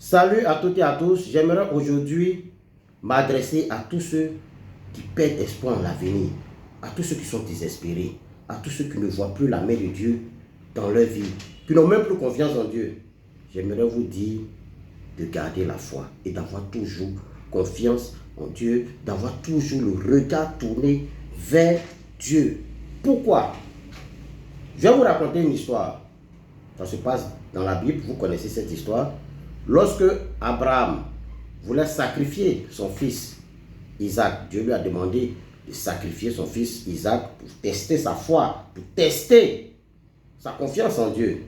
Salut à toutes et à tous. J'aimerais aujourd'hui m'adresser à tous ceux qui perdent espoir en l'avenir, à tous ceux qui sont désespérés, à tous ceux qui ne voient plus la main de Dieu dans leur vie, qui n'ont même plus confiance en Dieu. J'aimerais vous dire de garder la foi et d'avoir toujours confiance en Dieu, d'avoir toujours le regard tourné vers Dieu. Pourquoi? Je vais vous raconter une histoire. Ça se passe dans la Bible, vous connaissez cette histoire. Lorsque Abraham voulait sacrifier son fils Isaac, Dieu lui a demandé de sacrifier son fils Isaac pour tester sa foi, pour tester sa confiance en Dieu.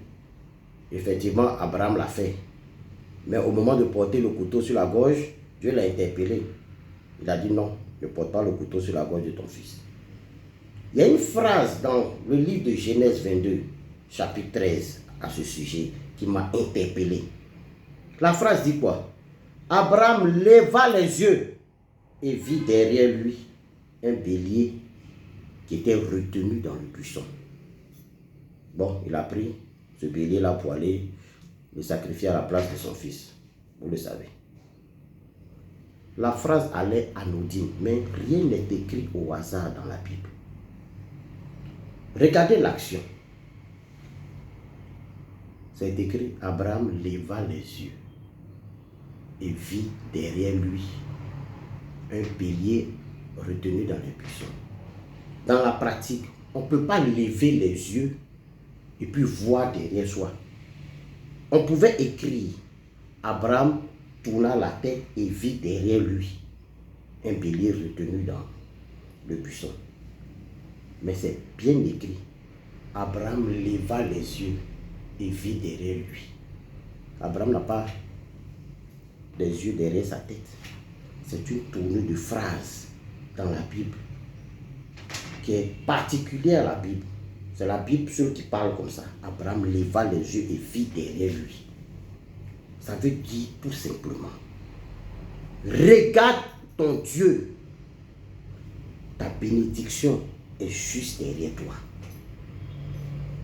Effectivement, Abraham l'a fait. Mais au moment de porter le couteau sur la gorge, Dieu l'a interpellé. Il a dit non, ne porte pas le couteau sur la gorge de ton fils. Il y a une phrase dans le livre de Genèse 22, chapitre 13, à ce sujet, qui m'a interpellé. La phrase dit quoi? Abraham leva les yeux et vit derrière lui un bélier qui était retenu dans le buisson. Bon, il a pris ce bélier-là pour aller le sacrifier à la place de son fils. Vous le savez. La phrase allait anodine, mais rien n'est écrit au hasard dans la Bible. Regardez l'action. C'est écrit, Abraham leva les yeux et vit derrière lui un bélier retenu dans les buissons. Dans la pratique, on ne peut pas lever les yeux et puis voir derrière soi. On pouvait écrire, Abraham tourna la tête et vit derrière lui un bélier retenu dans le buisson. Mais c'est bien écrit, Abraham leva les yeux et vit derrière lui. Abraham n'a pas des yeux derrière sa tête. C'est une tournure de phrase dans la Bible qui est particulière à la Bible. C'est la Bible seule qui parle comme ça. Abraham leva les yeux et vit derrière lui. Ça veut dire tout simplement, regarde ton Dieu. Ta bénédiction est juste derrière toi.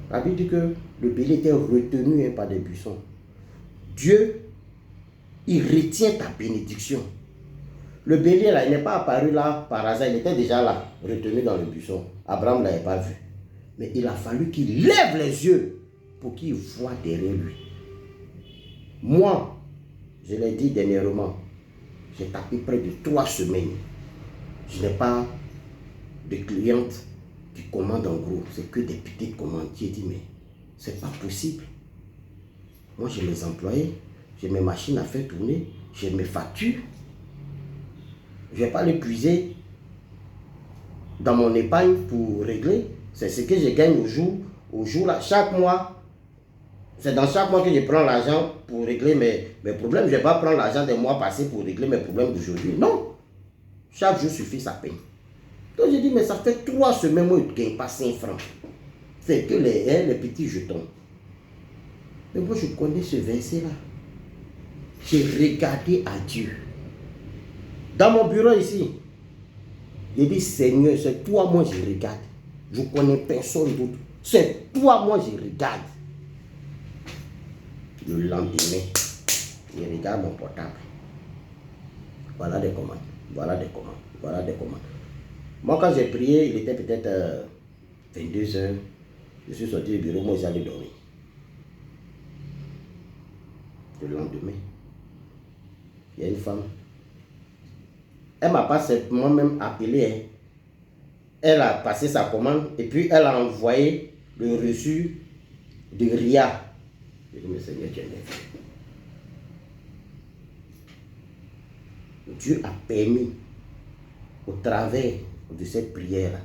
La Bible dit que le bélier était retenu par des buissons. Dieu, il retient ta bénédiction. Le bélier là, il n'est pas apparu là par hasard, il était déjà là, retenu dans le buisson. Abraham ne l'avait pas vu. Mais il a fallu qu'il lève les yeux pour qu'il voie derrière lui. Moi, je l'ai dit dernièrement, j'ai tapé près de 3 semaines. Je n'ai pas de clientes qui commandent en gros, c'est que des petites commandes. J'ai dit, mais c'est pas possible. Moi, j'ai mes employés, j'ai mes machines à faire tourner, j'ai mes factures. Je ne vais pas les puiser dans mon épargne pour régler. C'est ce que je gagne au jour là. Chaque mois, c'est dans chaque mois que je prends l'argent pour régler mes problèmes. Je ne vais pas prendre l'argent des mois passés pour régler mes problèmes d'aujourd'hui. Non. Chaque jour suffit sa peine. Donc j'ai dit, mais ça fait 3 semaines, moi, je ne gagne pas 5 francs. C'est que les petits jetons. Mais moi, je connais ce verset-là. J'ai regardé à Dieu. Dans mon bureau ici, j'ai dit, Seigneur, c'est toi, moi, je regarde. Je ne connais personne d'autre. C'est toi, moi, je regarde. Le lendemain, je regarde mon portable. Voilà des commandes. Voilà des commandes. Voilà des commandes. Moi, quand j'ai prié, il était peut-être 22 heures. Je suis sorti du bureau, moi, j'allais dormir. Le lendemain, il y a une femme. Elle ne m'a pas simplement même appelé. Hein. Elle a passé sa commande et puis elle a envoyé le reçu de RIA. J'ai dit, mais Seigneur, tu es merveilleux. Dieu a permis, au travers de cette prière,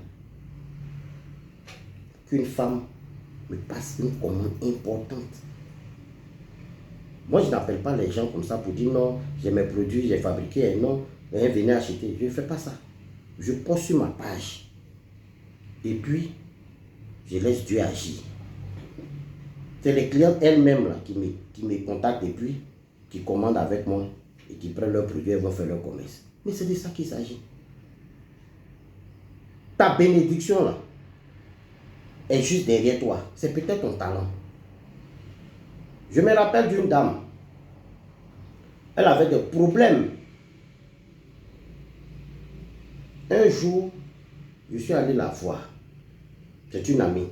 qu'une femme me passe une commande importante. Moi, je n'appelle pas les gens comme ça pour dire non, j'ai mes produits, j'ai fabriqué un nom, venez acheter. Je ne fais pas ça. Je poste sur ma page. Et puis, je laisse Dieu agir. C'est les clientes elles-mêmes qui me contactent et puis qui commandent avec moi et qui prennent leurs produits et vont faire leur commerce. Mais c'est de ça qu'il s'agit. Ta bénédiction là est juste derrière toi. C'est peut-être ton talent. Je me rappelle d'une dame. Elle avait des problèmes. Un jour, je suis allé la voir. C'est une amie.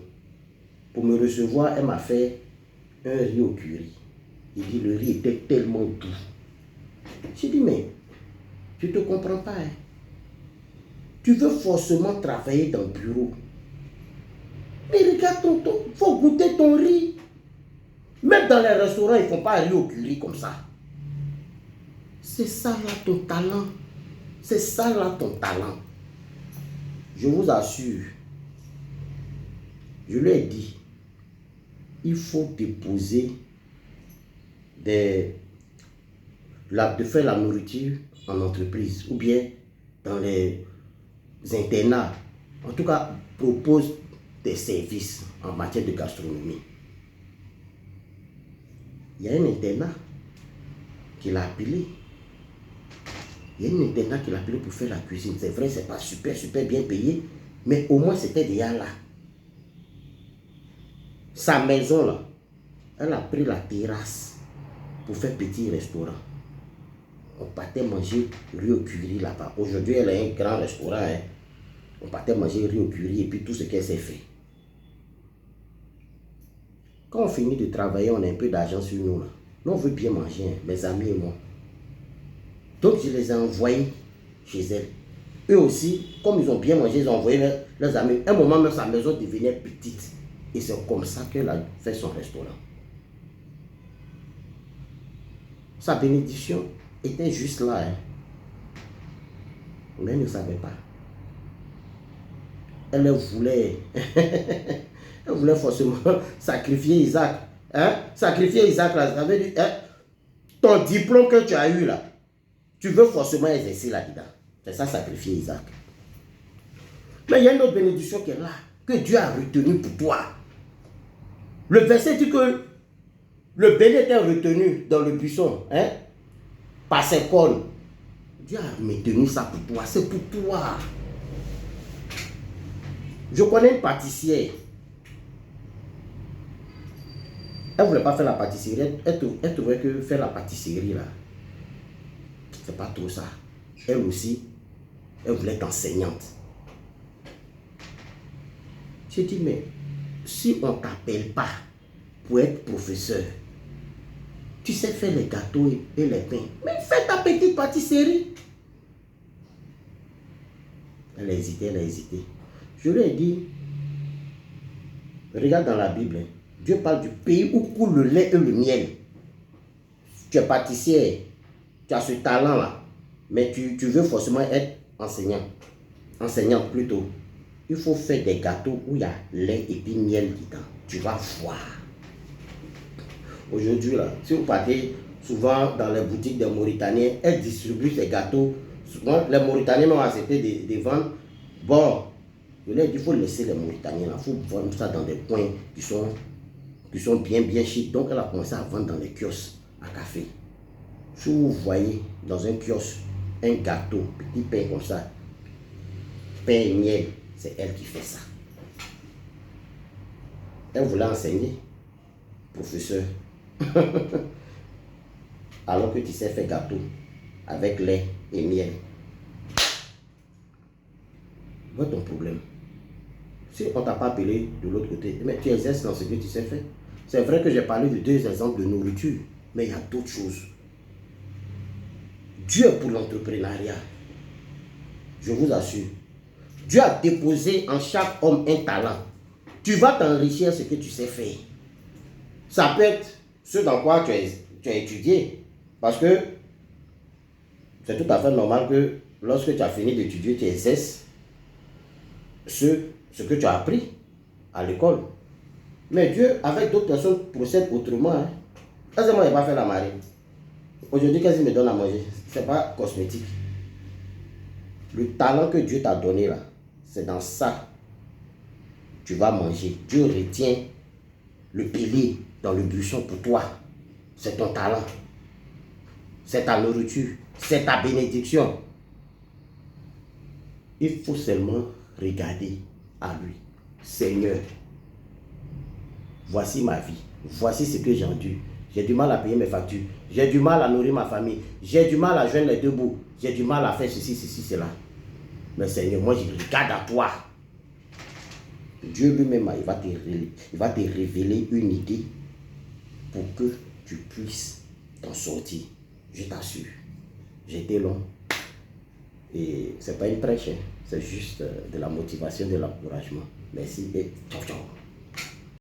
Pour me recevoir, elle m'a fait un riz au curry. Il dit, le riz était tellement doux. J'ai dit, mais je ne te comprends pas. Hein. Tu veux forcément travailler dans le bureau. Mais regarde, il faut goûter ton riz. Même dans les restaurants, ils ne font pas un riz au curry comme ça. C'est ça là ton talent. C'est ça là ton talent. Je vous assure, je lui ai dit, il faut déposer de faire la nourriture en entreprise ou bien dans les internats. En tout cas, propose des services en matière de gastronomie. Il y a un internat qui l'a appelé. Il y a un internat qui l'a appelé pour faire la cuisine. C'est vrai, c'est pas super bien payé, mais au moins c'était déjà là. Sa maison là, elle a pris la terrasse pour faire petit restaurant. On partait manger riz au curry là-bas. Aujourd'hui, elle a un grand restaurant. Hein. On partait manger riz au curry et puis tout ce qu'elle s'est fait. Quand on finit de travailler, on a un peu d'argent sur nous. Là. Nous, on veut bien manger, hein, mes amis et moi. Donc, je les ai envoyés chez elle. Eux aussi, comme ils ont bien mangé, ils ont envoyé leurs amis. À un moment, même sa maison devenait petite. Et c'est comme ça qu'elle a fait son restaurant. Sa bénédiction était juste là. Hein. Mais elle ne savait pas. Elle voulait, elle voulait forcément sacrifier Isaac. Hein? Sacrifier Isaac, là, ça veut dire, hein? Ton diplôme que tu as eu là, tu veux forcément exercer là-dedans. C'est ça, sacrifier Isaac. Mais il y a une autre bénédiction qui est là, que Dieu a retenue pour toi. Le verset dit que le béni était retenu dans le buisson, hein, par ses cornes. Dieu a maintenu ça pour toi, c'est pour toi. Je connais une pâtissière. Elle ne voulait pas faire la pâtisserie. Elle trouvait que faire la pâtisserie là, c'est pas trop ça. Elle aussi, elle voulait être enseignante. J'ai dit, mais si on ne t'appelle pas pour être professeur, tu sais faire les gâteaux et les pains, mais fais ta petite pâtisserie. Elle a hésité, elle a hésité. Je lui ai dit, regarde dans la Bible, Dieu parle du pays où coule le lait et le miel. Tu es pâtissière, tu as ce talent-là, mais tu veux forcément être enseignante plutôt. Il faut faire des gâteaux où il y a lait et puis miel dedans. Tu vas voir. Aujourd'hui, là, si vous partez souvent dans les boutiques des Mauritaniens, elles distribuent ces gâteaux. Souvent, les Mauritaniens m'ont accepté de vendre. Bon, je leur ai dit, il faut laisser les Mauritaniens, il faut vendre ça dans des coins qui sont bien chics. Donc, elle a commencé à vendre dans les kiosques à café. Si vous voyez dans un kiosque un gâteau, petit pain comme ça, pain et miel, c'est elle qui fait ça. Elle voulait enseigner, professeur. Alors que tu sais faire gâteau avec lait et miel. Voilà ton problème. Si on ne t'a pas appelé de l'autre côté, mais tu exerces dans ce que tu sais faire. C'est vrai que j'ai parlé de 2 exemples de nourriture, mais il y a d'autres choses. Dieu est pour l'entrepreneuriat. Je vous assure. Dieu a déposé en chaque homme un talent. Tu vas t'enrichir ce que tu sais faire. Ça peut être ce dans quoi tu as étudié. Parce que c'est tout à fait normal que lorsque tu as fini d'étudier, tu exerces ce que tu as appris à l'école. Mais Dieu, avec d'autres personnes, procède autrement. Hein. Qu'est-ce que moi, je n'ai pas fait la marine. Aujourd'hui, qu'est-ce qu'il me donne à manger? Ce n'est pas cosmétique. Le talent que Dieu t'a donné là, c'est dans ça que tu vas manger. Dieu retient le pilier dans le buisson pour toi. C'est ton talent. C'est ta nourriture. C'est ta bénédiction. Il faut seulement regarder à lui. Seigneur, voici ma vie. Voici ce que j'ai J'ai du mal à payer mes factures. J'ai du mal à nourrir ma famille. J'ai du mal à joindre les deux bouts. J'ai du mal à faire ceci, cela. Mais Seigneur, moi je regarde à toi. Dieu lui-même, il va te révéler une idée pour que tu puisses t'en sortir. Je t'assure. J'ai été long. Et c'est pas une prêche, hein. C'est juste de la motivation, de l'encouragement. Merci et ciao, ciao.